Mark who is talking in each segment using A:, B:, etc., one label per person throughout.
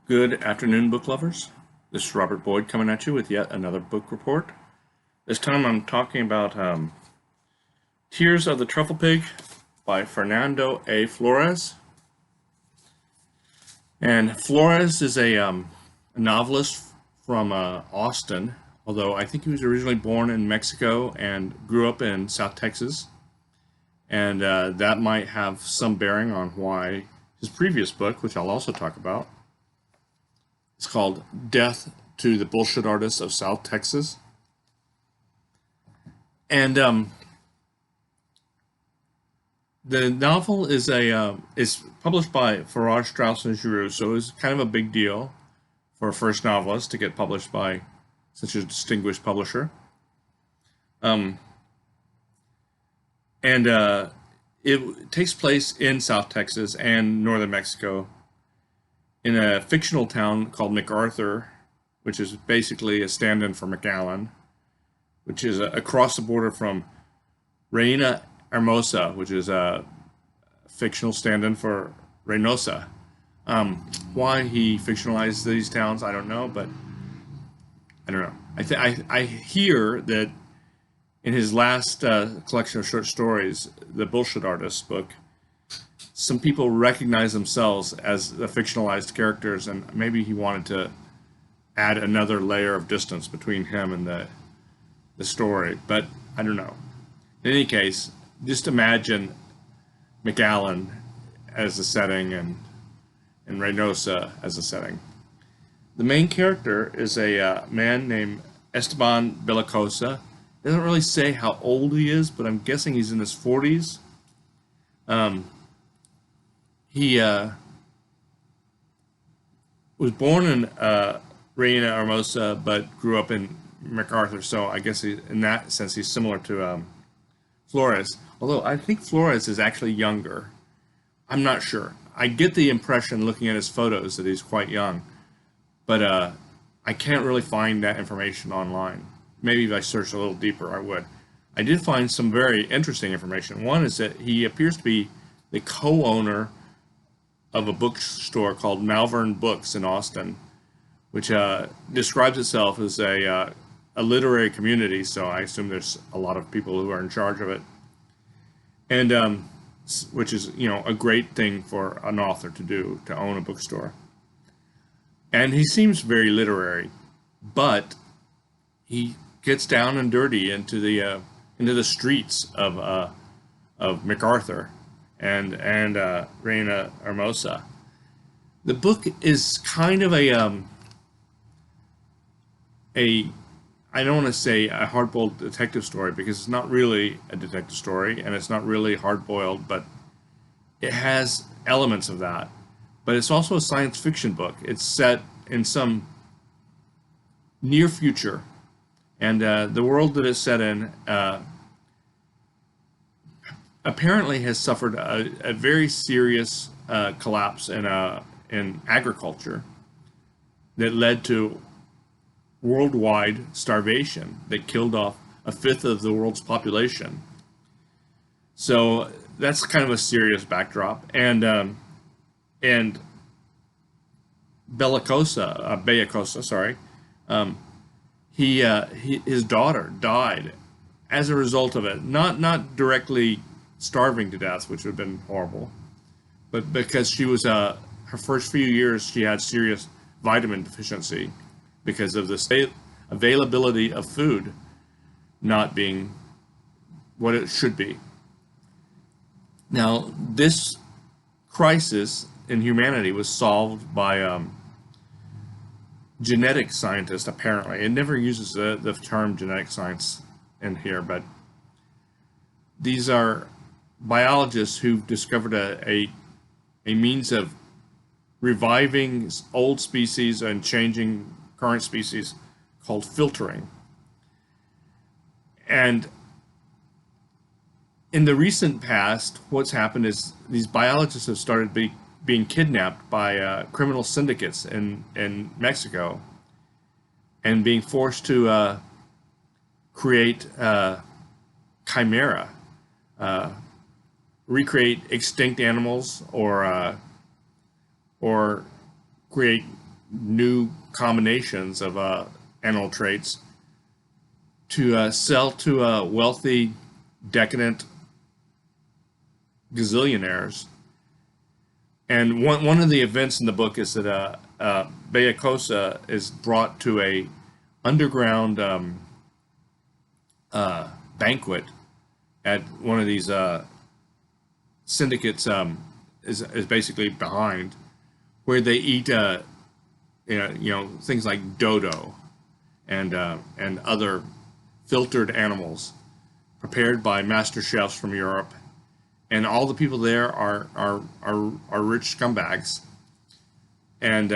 A: Good afternoon, book lovers. This is Robert Boyd coming at you with yet another book report. This time I'm talking about Tears of the Trufflepig by Fernando A. Flores. And Flores is a novelist from Austin, although I think he was originally born in Mexico and grew up in South Texas. And that might have some bearing on why his previous book, which I'll also talk about, it's called Death to the Bullshit Artists of South Texas. And the novel is published by Farrar, Straus and Giroux, so it's kind of a big deal for a first novelist to get published by such a distinguished publisher. Um, and It takes place in South Texas and northern Mexico in a fictional town called MacArthur, which is basically a stand-in for McAllen, which is across the border from Reina Hermosa, which is a fictional stand-in for Reynosa. Why he fictionalized these towns, I don't know, but I don't know. I hear that in his last collection of short stories, the Bullshit Artist book, some people recognize themselves as the fictionalized characters, and maybe he wanted to add another layer of distance between him and the story. But I don't know. In any case, just imagine McAllen as the setting and Reynosa as the setting. The main character is a man named Esteban Bellicosa. It doesn't really say how old he is, but I'm guessing he's in his 40s. Um, he was born in Reina Hermosa, but grew up in MacArthur. So I guess in that sense, he's similar to Flores. Although I think Flores is actually younger. I'm not sure. I get the impression looking at his photos that he's quite young, but I can't really find that information online. Maybe if I searched a little deeper, I would. I did find some very interesting information. One is that he appears to be the co-owner of a bookstore called Malvern Books in Austin, which describes itself as a literary community. So I assume there's a lot of people who are in charge of it, and which is a great thing for an author to do, to own a bookstore. And he seems very literary, but he gets down and dirty into the streets of MacArthur and Reina Hermosa. The book is kind of a I don't want to say a hard-boiled detective story because it's not really a detective story and it's not really hard-boiled, but it has elements of that. But it's also a science fiction book. It's set in some near future, and the world that it's set in apparently has suffered a very serious collapse in agriculture that led to worldwide starvation that killed off a fifth of the world's population. So that's kind of a serious backdrop, and Bellicosa, sorry, his daughter died as a result of it. Not directly starving to death, which would have been horrible, but because she was her first few years she had serious vitamin deficiency because of the availability of food not being what it should be. Now, this crisis in humanity was solved by genetic scientists, apparently. It never uses the term genetic science in here, but these are biologists who've discovered a means of reviving old species and changing current species called filtering. And in the recent past, what's happened is these biologists have started being kidnapped by criminal syndicates in Mexico and being forced to create chimera, recreate extinct animals, or create new combinations of animal traits to sell to wealthy, decadent gazillionaires. And one of the events in the book is that Bellacosa is brought to a underground banquet at one of these syndicates is basically behind, where they eat things like dodo and other filtered animals prepared by master chefs from Europe, and all the people there are rich scumbags, and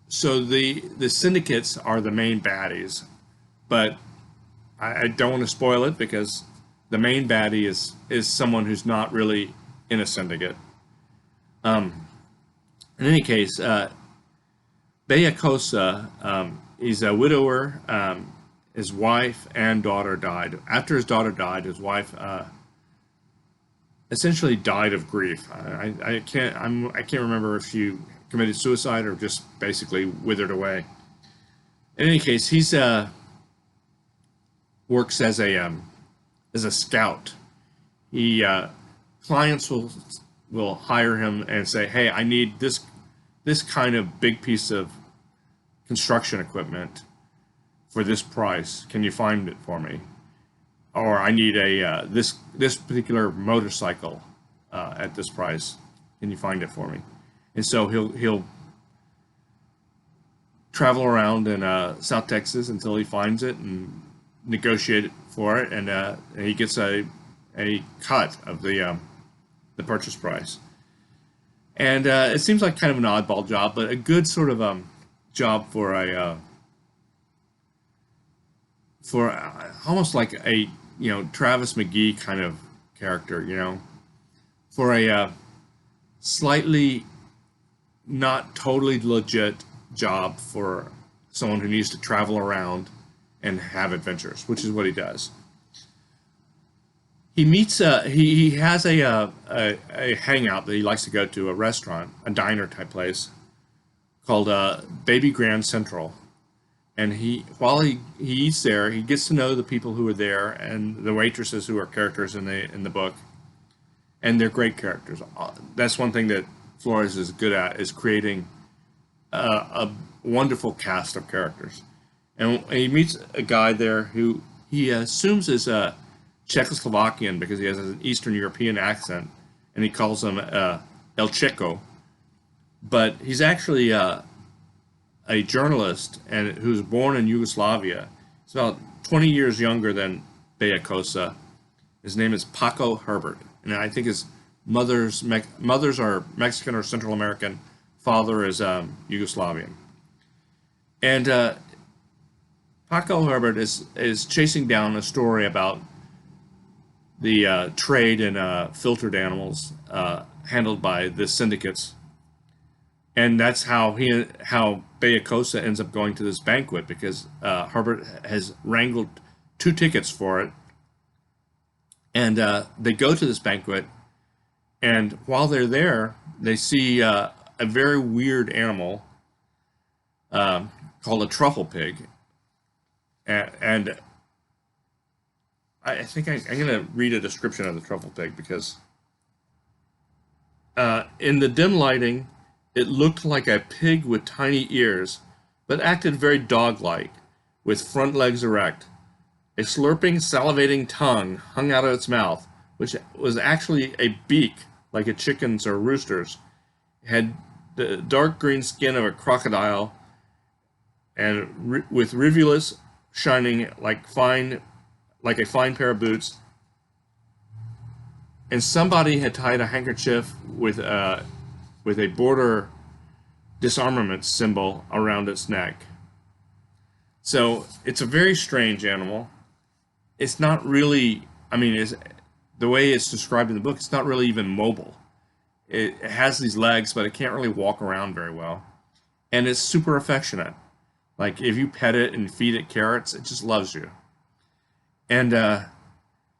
A: so the syndicates are the main baddies, but I don't want to spoil it because the main baddie is someone who's not really in a syndicate. In any case, Bellacosa, he's a widower. His wife and daughter died. After his daughter died, his wife essentially died of grief. I can't remember if she committed suicide or just basically withered away. In any case, he's works as a scout. He clients will hire him and say, "Hey, I need this kind of big piece of construction equipment for this price. Can you find it for me?" Or I need a this particular motorcycle at this price. Can you find it for me? And so he'll travel around in South Texas until he finds it and negotiate for it, and he gets a cut of the purchase price. And it seems like kind of an oddball job, but a good sort of job for almost like a Travis McGee kind of character, for a slightly not totally legit job for someone who needs to travel around and have adventures, which is what he does. He meets he has a hangout that he likes to go to, a restaurant, a diner type place called Baby Grand Central. And while he eats there, he gets to know the people who are there and the waitresses who are characters in the book, and they're great characters. That's one thing that Flores is good at, is creating a wonderful cast of characters. And he meets a guy there who he assumes is Czechoslovakian because he has an Eastern European accent, and he calls him El Checo. But he's actually a journalist and who's born in Yugoslavia. He's about 20 years younger than Bellacosa. His name is Paco Herbert, and I think his mothers are Mexican or Central American. Father is Yugoslavian. And Paco Herbert is chasing down a story about the trade in filtered animals handled by the syndicates, and that's how Bellacosa ends up going to this banquet, because Herbert has wrangled 2 tickets for it, and they go to this banquet, and while they're there, they see a very weird animal called a trufflepig, and I think I'm going to read a description of the trufflepig, because in the dim lighting, it looked like a pig with tiny ears, but acted very dog-like, with front legs erect. A slurping, salivating tongue hung out of its mouth, which was actually a beak like a chicken's or rooster's. It had the dark green skin of a crocodile, and with rivulets shining like a fine pair of boots. And somebody had tied a handkerchief with a border disarmament symbol around its neck. So it's a very strange animal. It's not really, the way it's described in the book, it's not really even mobile. It has these legs, but it can't really walk around very well. And it's super affectionate. Like, if you pet it and feed it carrots, it just loves you. And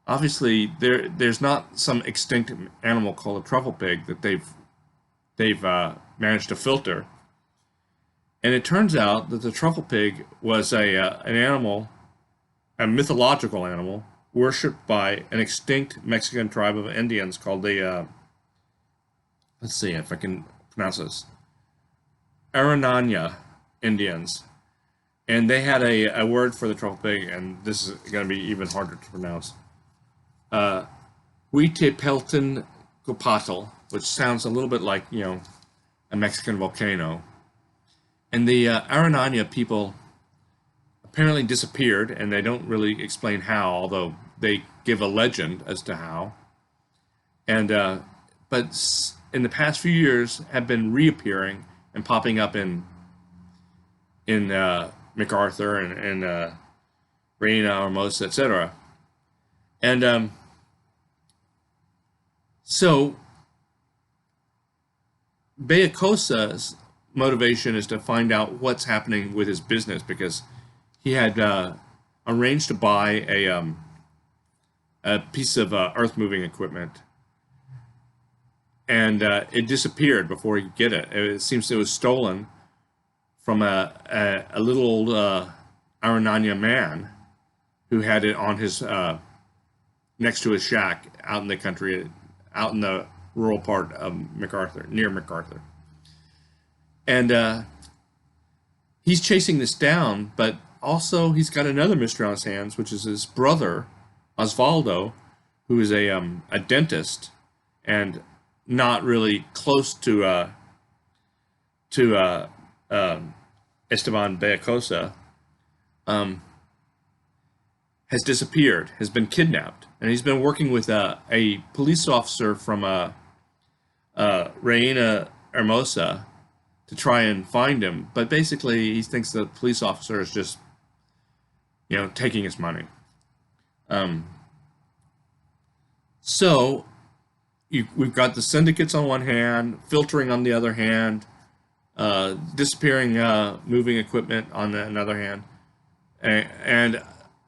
A: obviously, there's not some extinct animal called a trufflepig that they've managed to filter. And it turns out that the truffle pig was an animal, a mythological animal, worshipped by an extinct Mexican tribe of Indians called the, let's see if I can pronounce this, Arananya Indians. And they had a word for the truffle pig, and this is going to be even harder to pronounce. Uh, Huitepelton, which sounds a little bit like, a Mexican volcano. And the Arananya people apparently disappeared, and they don't really explain how, although they give a legend as to how. And but in the past few years, have been reappearing and popping up in MacArthur and Reina, Hermosa, etc. And so Beacosa's motivation is to find out what's happening with his business because he had arranged to buy a piece of earth moving equipment, and it disappeared before he could get it. It seems it was stolen from a little old Arananya man who had it on his next to his shack out in the country, out in the rural part of MacArthur, near MacArthur. And he's chasing this down, but also he's got another mystery on his hands, which is his brother, Osvaldo, who is a dentist and not really close to Esteban Beacosa, has disappeared, has been kidnapped, and he's been working with a police officer from Reina Hermosa to try and find him. But basically, he thinks the police officer is just, taking his money. So we've got the syndicates on one hand, filtering on the other hand, disappearing moving equipment on another hand, and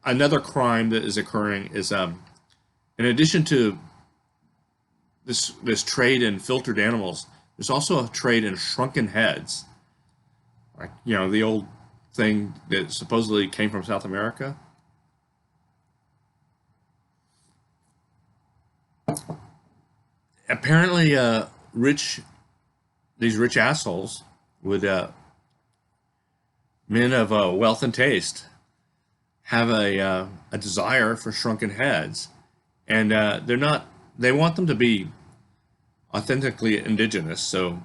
A: another crime that is occurring is in addition to this trade in filtered animals, there's also a trade in shrunken heads, like the old thing that supposedly came from South America. Apparently, these rich assholes with men of wealth and taste have a desire for shrunken heads, and they want them to be authentically indigenous. So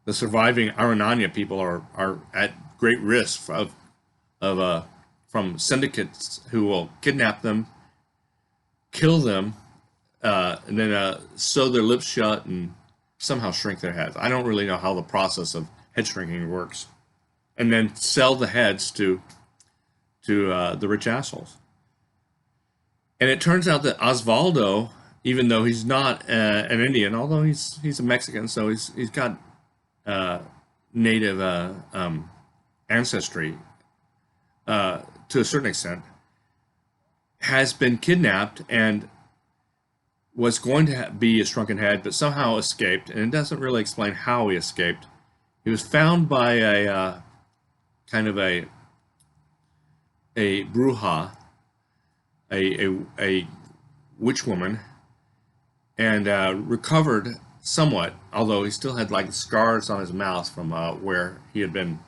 A: the surviving Arananya people are at great risk of from syndicates who will kidnap them, kill them, and then sew their lips shut and somehow shrink their heads. I don't really know how the process of head shrinking works, and then sell the heads to the rich assholes. And it turns out that Osvaldo, even though he's not an Indian, although he's a Mexican, so he's got native ancestry to a certain extent, has been kidnapped and was going to be a shrunken head, but somehow escaped, and it doesn't really explain how he escaped. He was found by a kind of a bruja, a witch woman, and recovered somewhat, although he still had like scars on his mouth from where he had been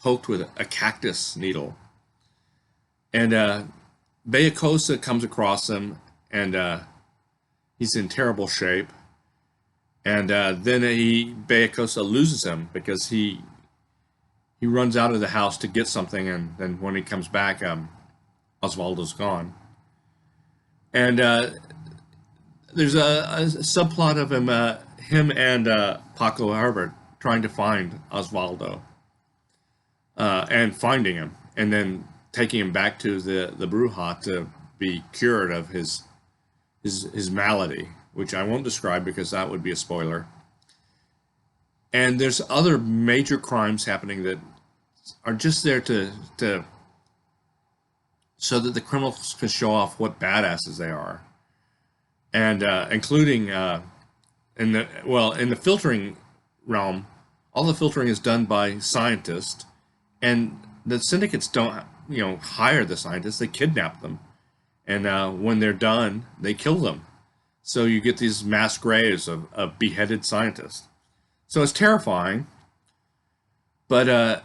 A: poked with a cactus needle. And Beacosa comes across him, and he's in terrible shape. And then Beacosa loses him because he runs out of the house to get something, and then when he comes back, Osvaldo's gone. And there's a subplot of him and Paco Herbert trying to find Osvaldo, and finding him, and then taking him back to the Bruja to be cured of his malady, which I won't describe because that would be a spoiler. And there's other major crimes happening that are just there to so that the criminals can show off what badasses they are, and including in the filtering realm, all the filtering is done by scientists, and the syndicates don't, hire the scientists. They kidnap them, and when they're done, they kill them. So you get these mass graves of beheaded scientists. So it's terrifying, but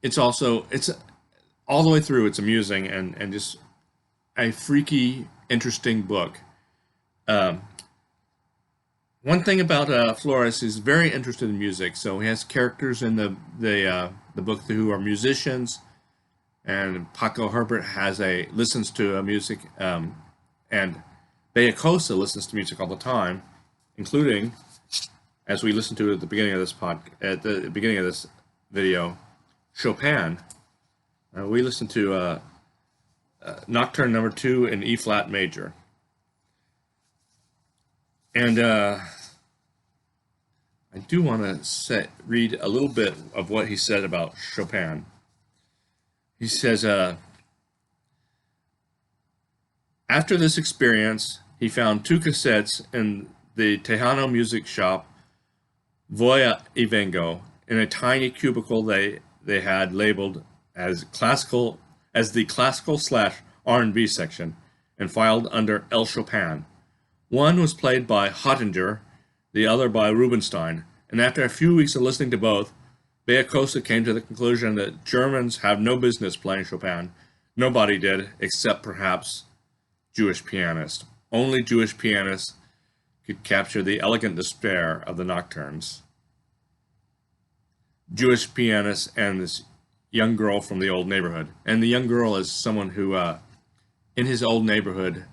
A: it's all the way through. It's amusing and just a freaky, interesting book. Um, One thing about Flores is very interested in music, so he has characters in the book who are musicians, and Paco Herbert listens to music, and Beacosa listens to music all the time, including, as we listened to at the beginning of at the beginning of this video, Chopin. We listened to Nocturne Number 2 in E flat major. And I do want to read a little bit of what he said about Chopin. He says, after this experience, he found 2 cassettes in the Tejano music shop, Voy y Vengo, in a tiny cubicle they had labeled as the classical / R&B section, and filed under El Chopin. One was played by Hottinger, the other by Rubinstein, and after a few weeks of listening to both, Beacosa came to the conclusion that Germans have no business playing Chopin. Nobody did, except perhaps Jewish pianists. Only Jewish pianists could capture the elegant despair of the nocturnes. Jewish pianists and this young girl from the old neighborhood. And the young girl is someone who, in his old neighborhood,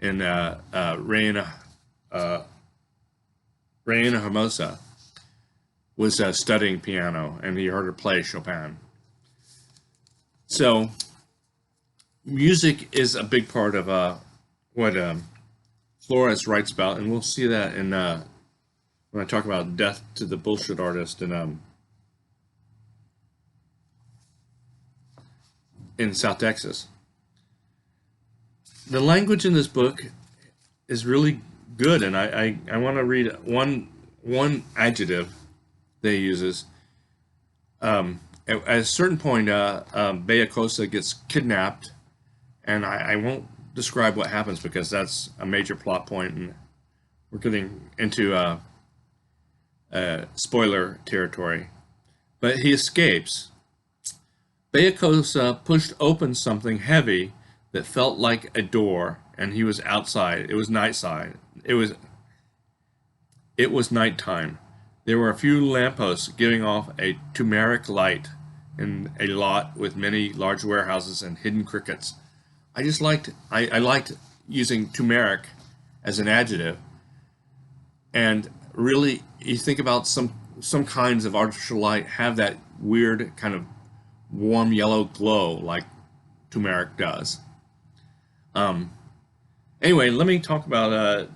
A: in Reina Hermosa, was studying piano, and he heard her play Chopin. So, music is a big part of what Flores writes about, and we'll see that in when I talk about Death to the Bullshit Artist in South Texas. The language in this book is really good, and I want to read one adjective that he uses. At a certain point, Beacosa gets kidnapped, and I won't describe what happens because that's a major plot point, and we're getting into spoiler territory. But he escapes. Beacosa pushed open something heavy that felt like a door, and he was outside. It was nighttime. It was nighttime. There were a few lampposts giving off a turmeric light in a lot with many large warehouses and hidden crickets. I liked using turmeric as an adjective, and really, you think about some kinds of artificial light have that weird kind of warm yellow glow like turmeric does. Anyway, let me talk about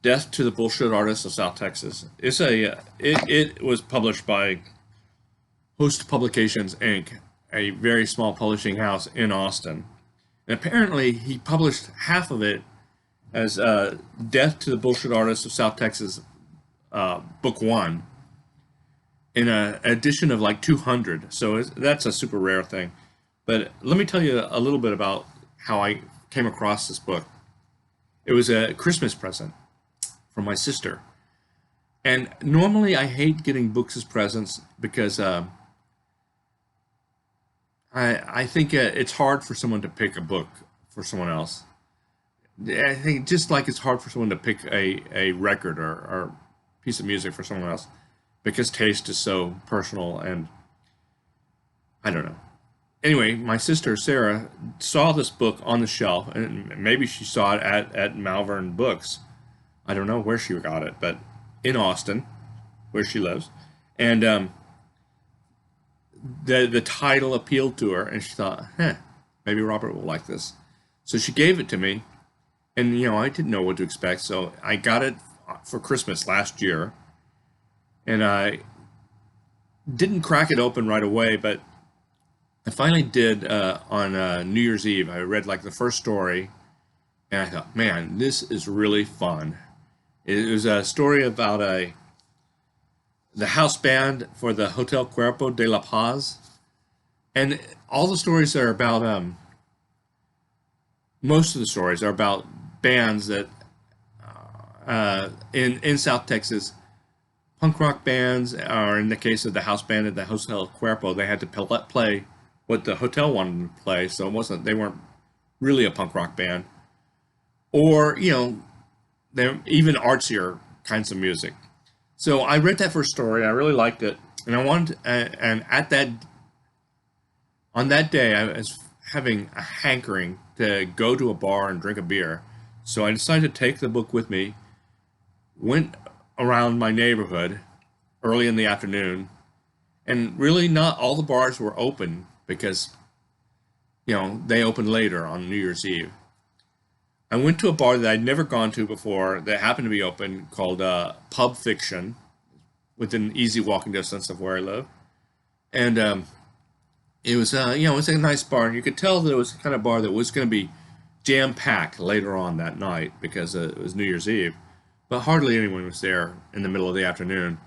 A: Death to the Bullshit Artist of South Texas. It was published by Host Publications Inc., a very small publishing house in Austin. And apparently he published half of it as Death to the Bullshit Artist of South Texas, Book 1, in an edition of like 200. So that's a super rare thing. But let me tell you a little bit about how I came across this book. It was a Christmas present from my sister. And normally I hate getting books as presents because I think it's hard for someone to pick a book for someone else. I think just like it's hard for someone to pick a record or piece of music for someone else because taste is so personal, and I don't know. Anyway, my sister Sarah saw this book on the shelf, and maybe she saw it at Malvern Books. I don't know where she got it, but in Austin, where she lives. And the title appealed to her, and she thought, maybe Robert will like this. So she gave it to me, and I didn't know what to expect, so I got it for Christmas last year, and I didn't crack it open right away, but I finally did on New Year's Eve. I read like the first story, and I thought, man, this is really fun. It was a story about the house band for the Hotel Cuerpo de la Paz, and all the stories are about. Most of the stories are about bands that in South Texas, punk rock bands, or in the case of the house band at the Hotel Cuerpo, they had to play what the hotel wanted them to play, so it wasn't they weren't really a punk rock band, or they're even artsier kinds of music. So I read that first story, I really liked it, and I wanted, and at that on that day, I was having a hankering to go to a bar and drink a beer. So I decided to take the book with me, went around my neighborhood early in the afternoon, and really not all the bars were open because, they opened later on New Year's Eve. I went to a bar that I'd never gone to before that happened to be open called Pub Fiction, within easy walking distance of where I live. And it was it was a nice bar, and you could tell that it was the kind of bar that was going to be jam packed later on that night because it was New Year's Eve, but hardly anyone was there in the middle of the afternoon.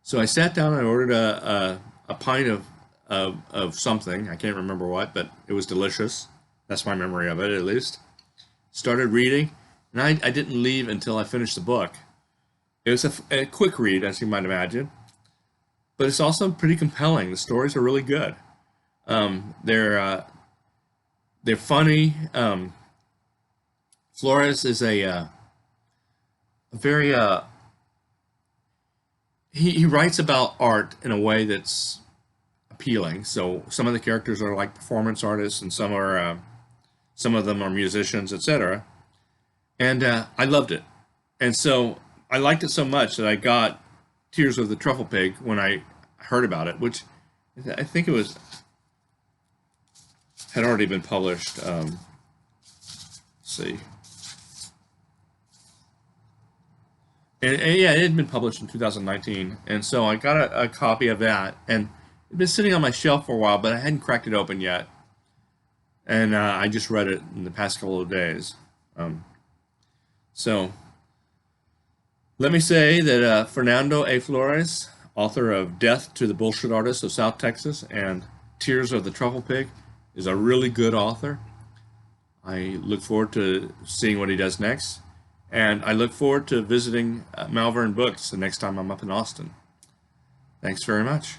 A: So I sat down and I ordered a pint of something. I can't remember what, but it was delicious. That's my memory of it, at least. Started reading, and I didn't leave until I finished the book. It was a quick read, as you might imagine, but it's also pretty compelling. The stories are really good. They're funny. Flores is a very he writes about art in a way that's appealing. So some of the characters are like performance artists, and some of them are musicians, etc. And I loved it, and so I liked it so much that I got Tears of the Trufflepig when I heard about it, which I think it was had already been published. Let's see. And yeah, it had been published in 2019, and so I got a copy of that, and it'd been sitting on my shelf for a while, but I hadn't cracked it open yet, and I just read it in the past couple of days. So let me say that Fernando A. Flores, author of Death to the Bullshit Artist of South Texas and Tears of the Trufflepig, is a really good author. I look forward to seeing what he does next. And I look forward to visiting Malvern Books the next time I'm up in Austin. Thanks very much.